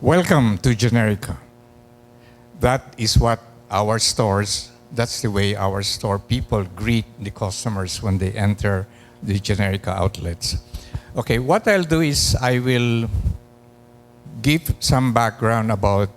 Welcome to Generika. That is what our stores, that's the way our store people greet the customers when they enter the Generika outlets. Okay, what I'll do is I will give some background about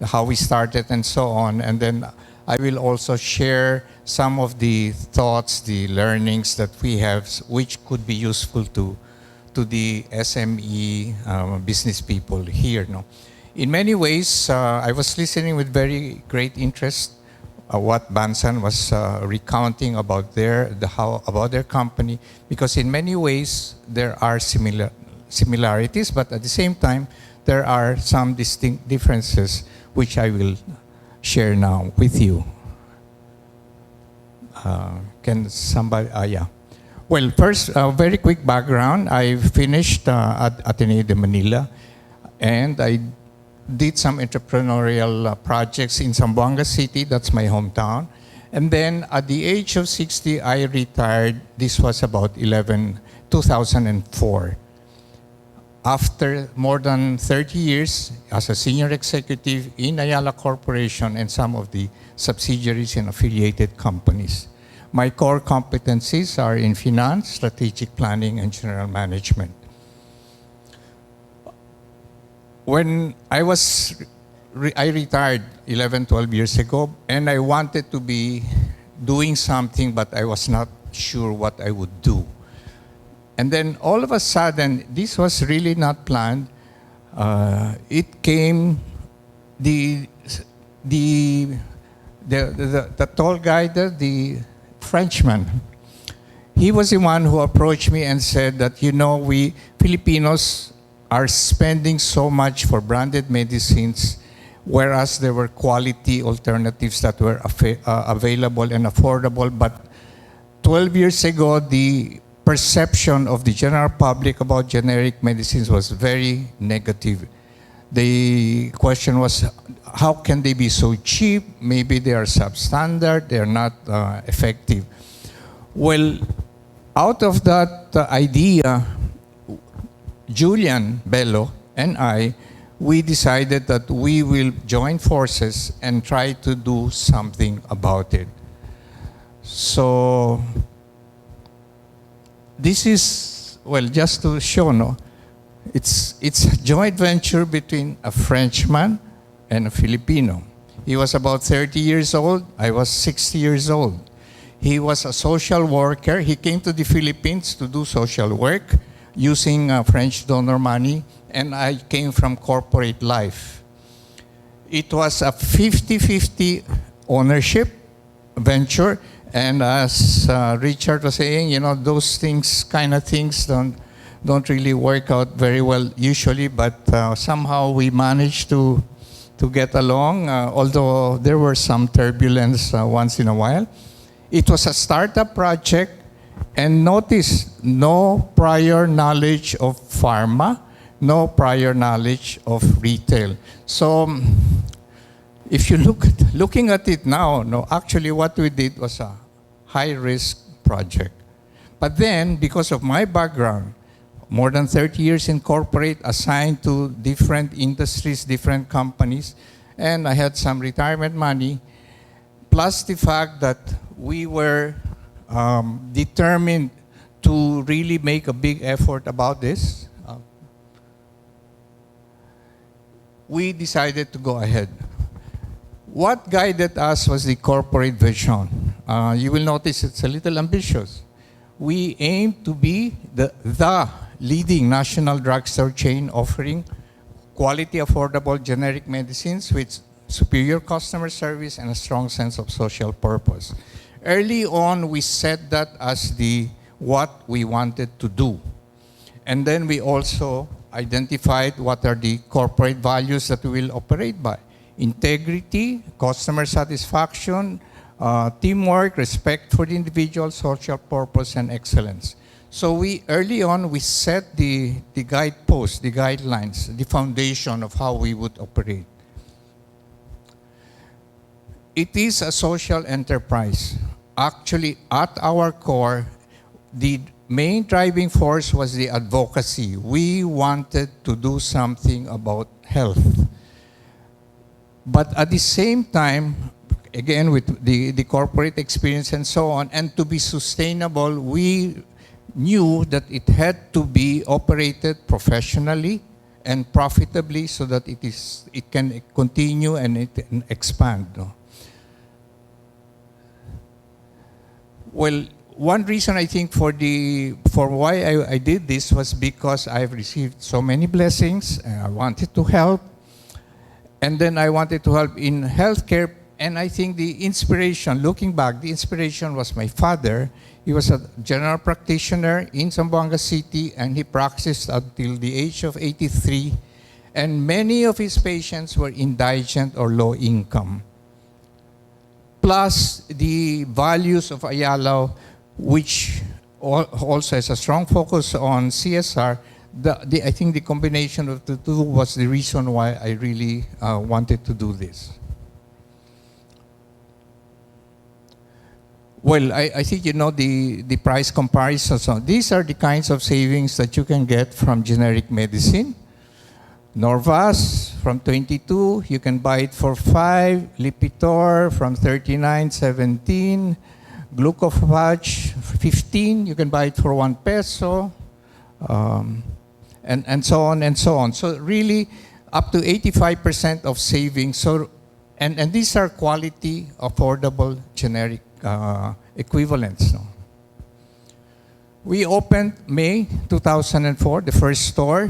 how we started and so on, and then I will also share some of the thoughts, the learnings that we have, which could be useful to the SME business people here. No? In many ways, I was listening with very great interest what Bansan was recounting about about their company, because in many ways there are similarities, but at the same time there are some distinct differences which I will share now with you. Can somebody? Yeah. Well, first, a very quick background. I finished at Ateneo de Manila, and I did some entrepreneurial projects in Zamboanga City, that's my hometown. And then at the age of 60, I retired. This was about 2004. After more than 30 years as a senior executive in Ayala Corporation and some of the subsidiaries and affiliated companies. My core competencies are in finance, strategic planning, and general management. When I retired 11, 12 years ago, and I wanted to be doing something, but I was not sure what I would do. And then all of a sudden, this was really not planned. It came, the tall guy, the Frenchman. He was the one who approached me and said that, you know, we Filipinos are spending so much for branded medicines, whereas there were quality alternatives that were available and affordable. But 12 years ago, the perception of the general public about generic medicines was very negative. The question was, how can they be so cheap? Maybe they are substandard, they're not effective. Well, out of that idea, Julian Bello and I, we decided that we will join forces and try to do something about it. So, this is, well, just to show, no? It's a joint venture between a Frenchman and a Filipino. He was about 30 years old. I was 60 years old. He was a social worker. He came to the Philippines to do social work using French donor money, and I came from corporate life. It was a 50-50 ownership venture, and as Richard was saying, you know, those kind of things don't really work out very well usually, but somehow we managed to get along, although there were some turbulence once in a while. It was a startup project, and notice, no prior knowledge of pharma, no prior knowledge of retail. So if you looking at it now, no, actually what we did was a high-risk project. But then, because of my background, more than 30 years in corporate, assigned to different industries, different companies, and I had some retirement money, plus the fact that we were determined to really make a big effort about this, we decided to go ahead. What guided us was the corporate vision. You will notice it's a little ambitious. We aim to be the leading national drugstore chain offering quality, affordable generic medicines with superior customer service and a strong sense of social purpose. Early on, we set that as what we wanted to do. And then we also identified what are the corporate values that we will operate by. Integrity, customer satisfaction, teamwork, respect for the individual, social purpose, and excellence. So early on, we set the guideposts, the guidelines, the foundation of how we would operate. It is a social enterprise. Actually, at our core, the main driving force was the advocacy. We wanted to do something about health. But at the same time, again, with the corporate experience and so on, and to be sustainable, we knew that it had to be operated professionally and profitably so that it can continue and it can expand. No? Well, one reason I think for why I did this was because I've received so many blessings and I wanted to help. And then I wanted to help in healthcare. And I think the inspiration, looking back, the inspiration was my father. He was a general practitioner in Zamboanga City, and he practiced until the age of 83. And many of his patients were indigent or low income. Plus the values of Ayala, which also has a strong focus on CSR. I think the combination of the two was the reason why I really wanted to do this. Well, I think you know the price comparison. So these are the kinds of savings that you can get from generic medicine. Norvas from 22, you can buy it for 5. Lipitor from 39.17. Glucophage 15, you can buy it for 1 peso. And so on and so on. So really up to 85% of savings. So, and these are quality, affordable, generic equivalents. No? We opened May 2004, the first store.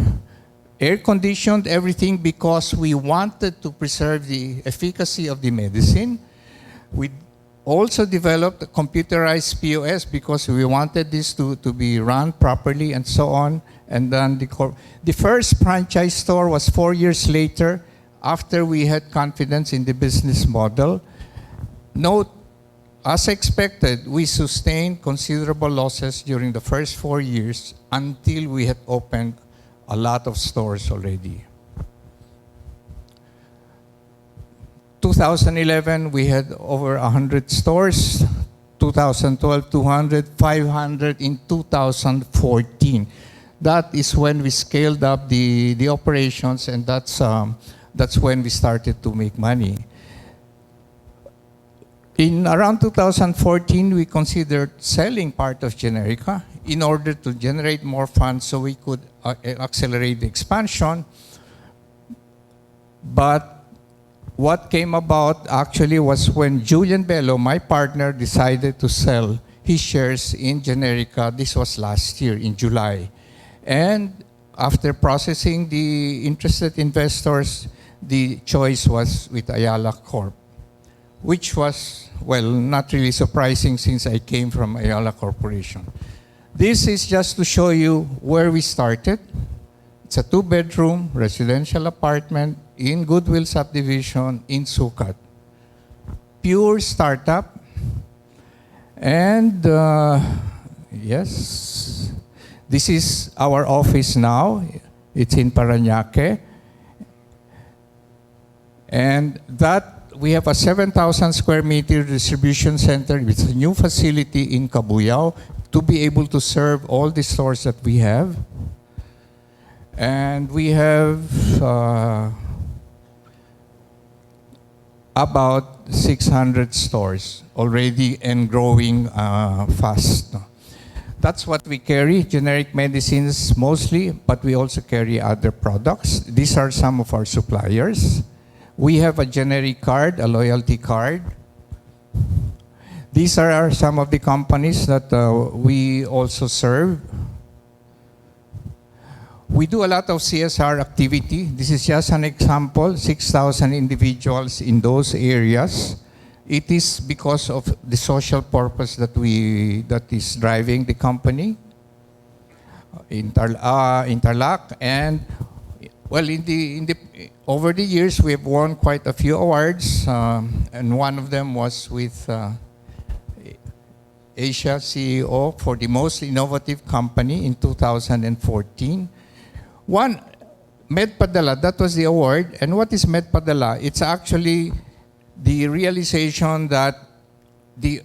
Air-conditioned everything because we wanted to preserve the efficacy of the medicine. We also developed a computerized POS because we wanted this to be run properly and so on. And then the first franchise store was 4 years later after we had confidence in the business model. Note, as expected, we sustained considerable losses during the first 4 years until we had opened a lot of stores already. 2011, we had over 100 stores. 2012, 200, 500 in 2014. That is when we scaled up the operations, and that's when we started to make money. In around 2014, we considered selling part of Generika in order to generate more funds so we could accelerate the expansion. But what came about actually was when Julian Bello, my partner, decided to sell his shares in Generika. This was last year in July. And after processing the interested investors, the choice was with Ayala Corp, which was, well, not really surprising since I came from Ayala Corporation. This is just to show you where we started. It's a 2-bedroom residential apartment in Goodwill subdivision in Sucat. Pure startup. And yes, this is our office now. It's in Parañaque. And that we have a 7,000 square meter distribution center with a new facility in Cabuyao to be able to serve all the stores that we have. And we have about 600 stores already and growing fast. That's what we carry, generic medicines mostly, but we also carry other products. These are some of our suppliers. We have a generic card, a loyalty card. These are some of the companies that we also serve. We do a lot of CSR activity. This is just an example, 6,000 individuals in those areas. It is because of the social purpose that is driving the company. In Tarlac, and well, over the years we have won quite a few awards, and one of them was with Asia CEO for the most innovative company in 2014. One, MedPadala, that was the award. And what is MedPadala? It's actually the realization that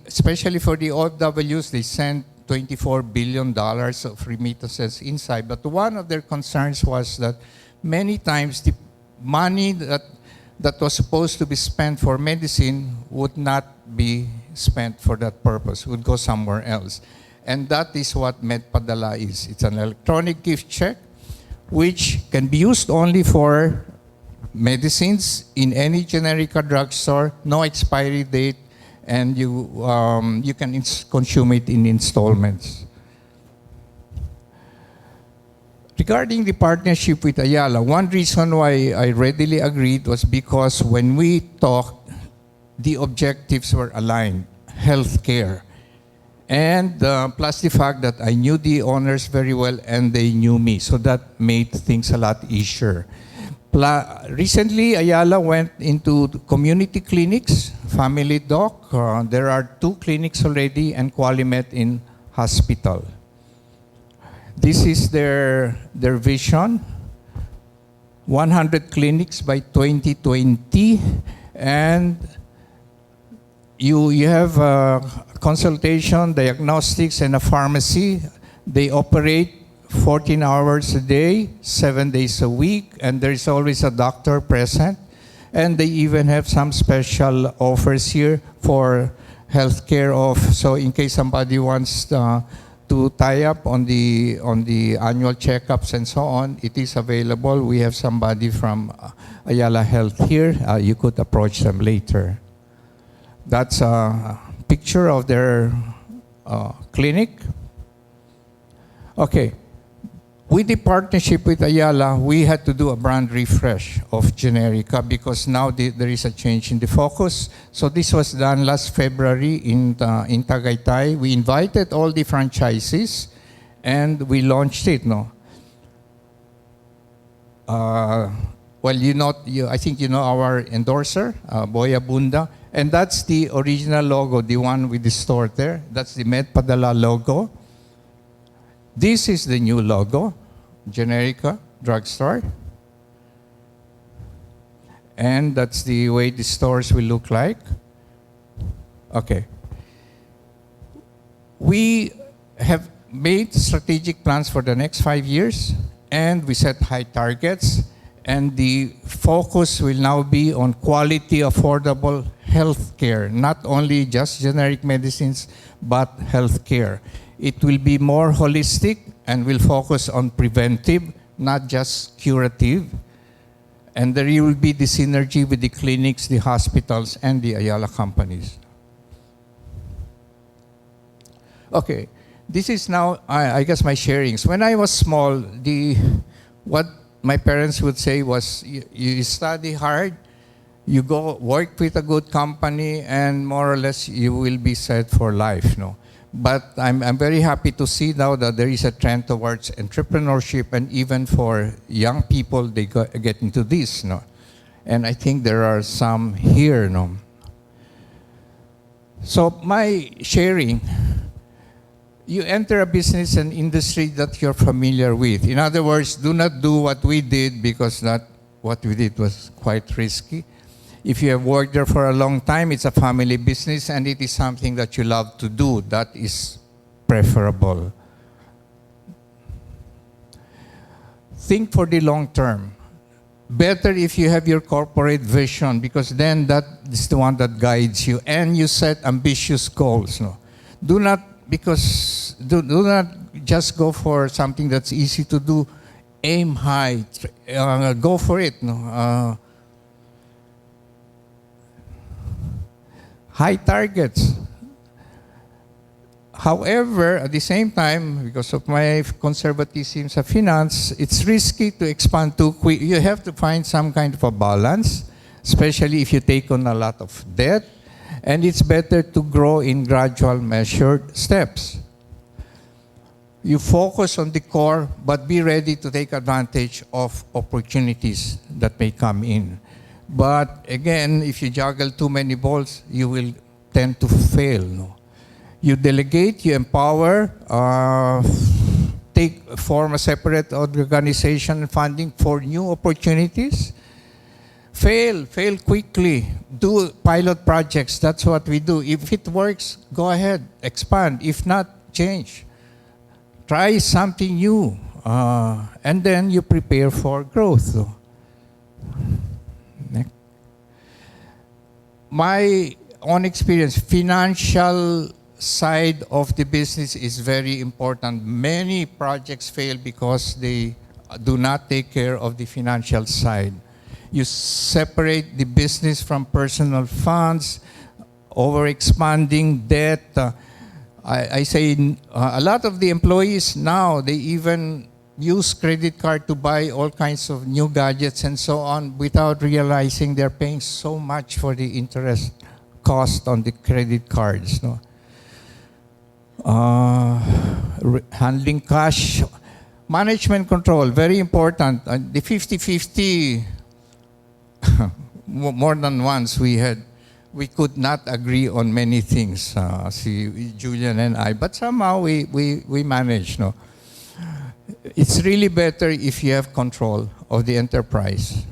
especially for the OFWs, they send $24 billion of remittances inside. But one of their concerns was that many times the money that was supposed to be spent for medicine would not be spent for that purpose, would go somewhere else. And that is what MedPadala is. It's an electronic gift check which can be used only for medicines in any Generika drugstore, no expiry date, and you can consume it in installments. Regarding the partnership with Ayala, one reason why I readily agreed was because when we talked, the objectives were aligned, healthcare. And plus the fact that I knew the owners very well and they knew me. So that made things a lot easier. Recently, Ayala went into community clinics, family doc. There are 2 clinics already and Qualimed in hospital. This is their vision. 100 clinics by 2020. And you have consultation, diagnostics, and a pharmacy. They operate 14 hours a day, 7 days a week, and there's always a doctor present. And they even have some special offers here for healthcare so in case somebody wants to tie up on the annual checkups and so on, it is available. We have somebody from Ayala Health here. You could approach them later. That's a picture of their clinic. Okay. With the partnership with Ayala, we had to do a brand refresh of Generika because now there is a change in the focus. So this was done last February in Tagaytay. We invited all the franchises and we launched it. I think you know our endorser, Boya Bunda. And that's the original logo, the one with the store there. That's the MedPadala logo. This is the new logo, Generika drugstore. And that's the way the stores will look like. Okay. We have made strategic plans for the next 5 years, and we set high targets. And the focus will now be on quality, affordable health care, not only just generic medicines, but health care. It will be more holistic and will focus on preventive, not just curative. And there will be the synergy with the clinics, the hospitals, and the Ayala companies. Okay, this is now, I guess, my sharings. When I was small, what my parents would say was, you study hard, you go work with a good company, and more or less you will be set for life. But I'm very happy to see now that there is a trend towards entrepreneurship, and even for young people, they get into this. And I think there are some here. So my sharing, you enter a business and industry that you're familiar with. In other words, do not do what we did because what we did was quite risky. If you have worked there for a long time, it's a family business and it is something that you love to do. That is preferable. Think for the long term. Better if you have your corporate vision because then that is the one that guides you and you set ambitious goals. Do not just go for something that's easy to do. Aim high. Go for it. High targets. However, at the same time, because of my conservatism sa finance, it's risky to expand too quick. You have to find some kind of a balance, especially if you take on a lot of debt. And it's better to grow in gradual, measured steps. You focus on the core, but be ready to take advantage of opportunities that may come in. But again, if you juggle too many balls, you will tend to fail. You delegate, you empower, form a separate organization and funding for new opportunities. Fail quickly. Do pilot projects. That's what we do. If it works, go ahead, expand. If not, change. Try something new, and then you prepare for growth. Next. My own experience, financial side of the business is very important. Many projects fail because they do not take care of the financial side. You separate the business from personal funds, over-expanding debt. I say a lot of the employees now, they even use credit card to buy all kinds of new gadgets and so on without realizing they're paying so much for the interest cost on the credit cards. No? Handling cash, management control, very important. The 50-50, more than once we could not agree on many things, Julian and I, but somehow we managed. No? It's really better if you have control of the enterprise.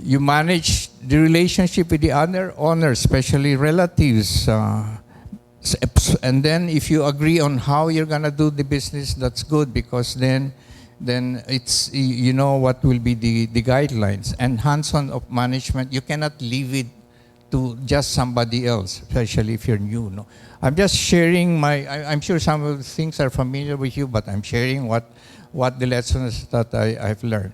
You manage the relationship with the other owners, especially relatives. And then if you agree on how you're going to do the business, that's good, because then it's, you know what will be the guidelines. And hands-on of management, you cannot leave it to just somebody else, especially if you're new. No? I'm just sharing I'm sure some of the things are familiar with you, but I'm sharing what the lessons that I've learned.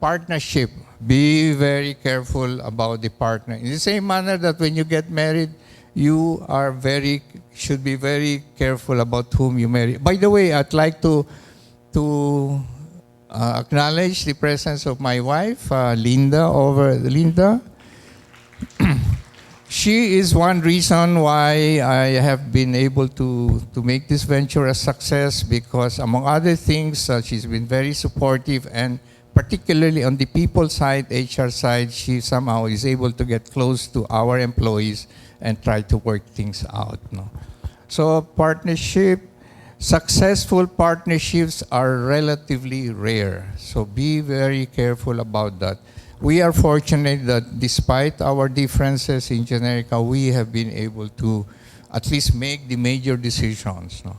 Partnership, be very careful about the partner. In the same manner that when you get married, you should be very careful about whom you marry. By the way, I'd like to acknowledge the presence of my wife, Linda. She is one reason why I have been able to make this venture a success, because among other things, she's been very supportive, and particularly on the people side, HR side, she somehow is able to get close to our employees and try to work things out. No? So partnership, successful partnerships are relatively rare. So be very careful about that. We are fortunate that despite our differences in Generika, we have been able to at least make the major decisions. No?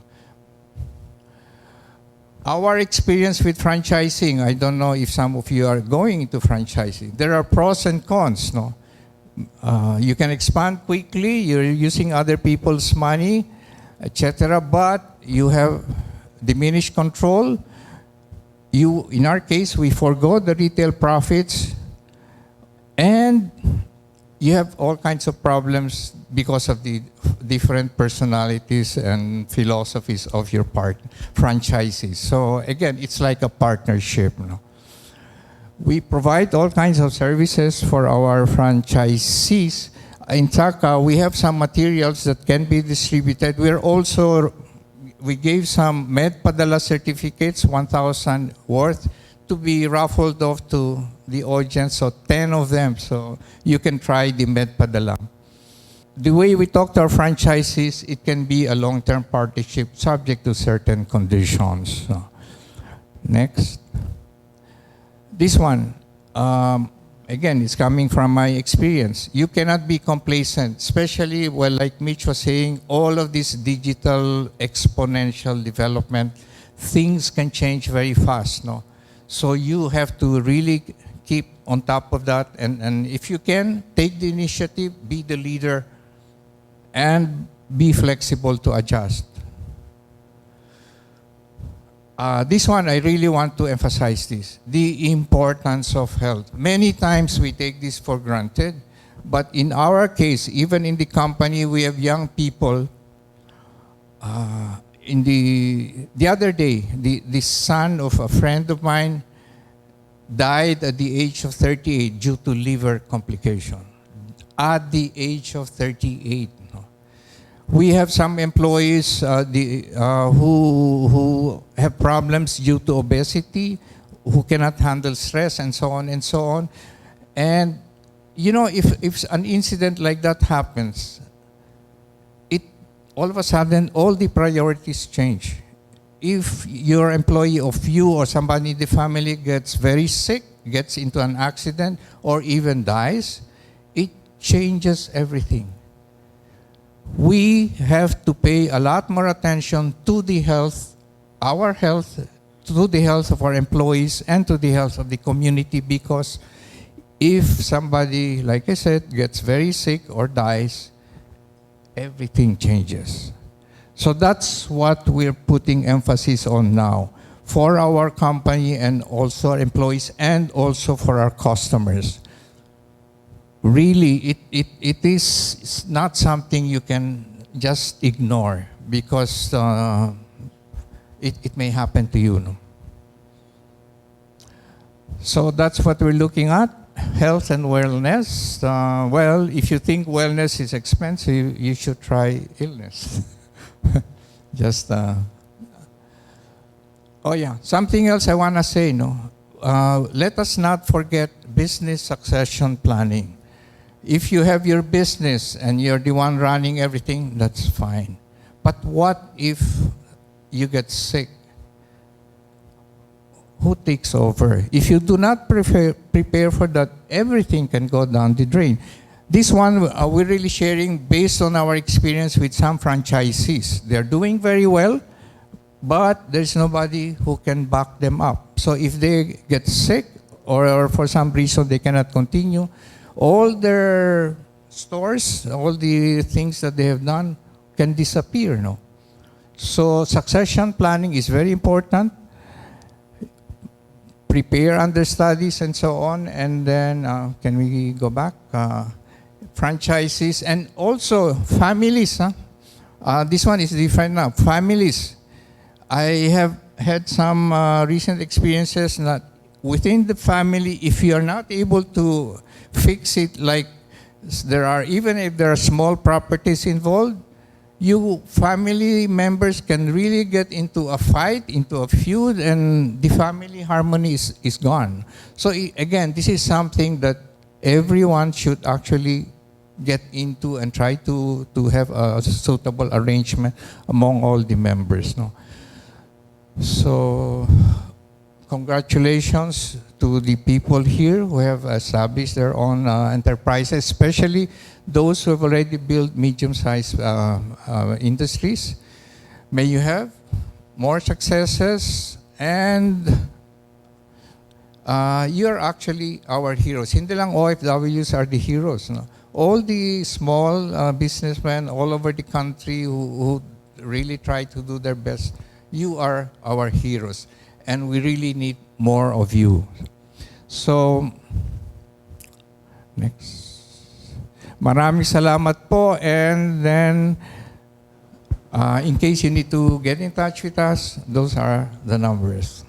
Our experience with franchising, I don't know if some of you are going into franchising. There are pros and cons. No? You can expand quickly, you're using other people's money, etc., but you have diminished control. In our case, we forgo the retail profits, and you have all kinds of problems because of the different personalities and philosophies of your franchisees. So again, it's like a partnership. No? We provide all kinds of services for our franchisees. In Taka, we have some materials that can be distributed. We gave some Med Padala certificates, 1,000 worth, to be raffled off to the audience, so 10 of them, so you can try the Med Padala. The way we talk to our franchisees, it can be a long-term partnership subject to certain conditions. So, next. This one, again, it's coming from my experience. You cannot be complacent, especially, well, like Mitch was saying, all of this digital exponential development, things can change very fast. No? So you have to really keep on top of that. And if you can, take the initiative, be the leader, and be flexible to adjust. This one, I really want to emphasize this, the importance of health. Many times we take this for granted, but in our case, even in the company, we have young people. The other day, the son of a friend of mine died at the age of 38 due to liver complication. At the age of 38. We have some employees who have problems due to obesity, who cannot handle stress, and so on and so on. And, you know, if an incident like that happens, all of a sudden, all the priorities change. If your employee of you or somebody in the family gets very sick, gets into an accident, or even dies, it changes everything. we have to pay a lot more attention to the health, our health, to the health of our employees, and to the health of the community, because if somebody, like I said, gets very sick or dies, everything changes. So that's what we're putting emphasis on now for our company and also our employees and also for our customers. Really, it is not something you can just ignore, because it may happen to you. No? So that's what we're looking at, health and wellness. Well, if you think wellness is expensive, you should try illness. Just, oh yeah, something else I want to say, let us not forget business succession planning. If you have your business and you're the one running everything, that's fine. But what if you get sick? Who takes over? If you do not prepare for that, everything can go down the drain. This one, we're really sharing based on our experience with some franchisees. They're doing very well, but there's nobody who can back them up. So if they get sick or for some reason they cannot continue, all their stores, all the things that they have done can disappear. No? So succession planning is very important. Prepare understudies and so on. And then, can we go back? Franchises and also families. This one is different now. Families. I have had some recent experiences that within the family, if you are not able to fix it, like there are, even if there are small properties involved, you family members can really get into a fight, into a feud, and the family harmony is gone. So again, this is something that everyone should actually get into and try to have a suitable arrangement among all the members. No? So congratulations to the people here who have established their own enterprises, especially those who have already built medium-sized industries. May you have more successes, and you're actually our heroes. Hindi lang OFWs are the heroes. No? All the small businessmen all over the country who really try to do their best, you are our heroes. And we really need more of you. So, next. Maraming salamat po. And then, in case you need to get in touch with us, those are the numbers.